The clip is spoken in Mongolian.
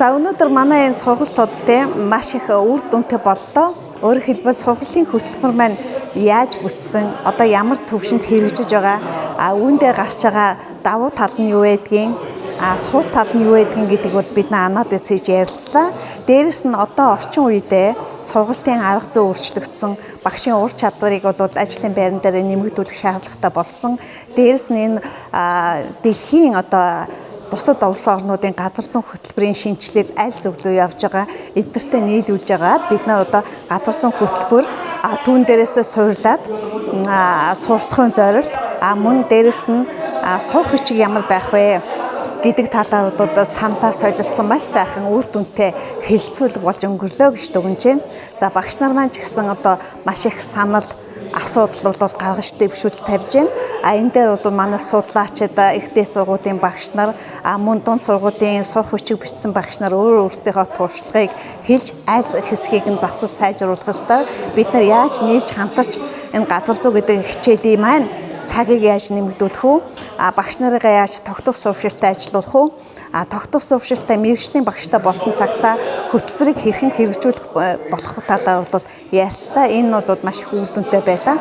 За өнөөдөр манай энэ сургалтууд маш их үр дүнтэй боллоо. Өөрөөр хэлбэл сургалтын хөтөлбөр маань яаж бүтсэн, одоо ямар төвшөнд хэрэгжиж байгаа, үүн дээр гарч байгаа давуу тал нь юу байдгийг, сул тал нь юу байдгийг гэдэг бол бид анаад хийж ярилцлаа. Дээрэс нь одоо орчин үедээ сургалтын арга зүй өөрчлөгдсөн, багшийн ур чадварыг бол ажлын байран дээр нэмэгдүүлэх шаардлагатай болсон. Дээрэс нь энэ дэлхийн одоо бусад улс орнуудын газар зүйн хөтөлбөрийн шинжилэл аль зөвлөө явж байгаа эдгээртэй нийлүүлж байгаад бид нар одоо газар зүйн хөтөлбөр түүн дээрээсээ суурлаад суралцахын зорилт мөн дээрэс нь сурах бичиг ямар байх вэ гэдэг талаар бол саналаа солилцсон маш сайхан үр дүнтэй хэлэлцүүлэг болж өнгөрлөө гэж дүгнэж байна. За багш нар маань ч гэсэн одоо маш их санал асуудал бол гаргаж дэвшүүлж тавьж байна. Энэ дээр бол манай судлаачид, ихтэй сургуулийн багш нар, мөн дунд сургуулийн сурах хүчиг бичсэн багш нар өөрсдийнхөө туршлагыг хэлж аль хэсгийг нь засаж сайжруулах ёстой. Бид нар яаж нийлж хамтарч энэ газар зүй гэдэг хичээлийн маань цагийг яаж нэмэгдүүлэх үү? Багш нарыгаа яаж тогтвор сурвалжтай ажиллуулах үү? Тогтвор сурвалжтай мэргэжлийн багштай болсон цагтаа хөтөлбөрийг хэрхэн хэрэгжүүлэх болох талаар бол ярьцлаа. Энэ бол маш их үр дүнтэй байлаа.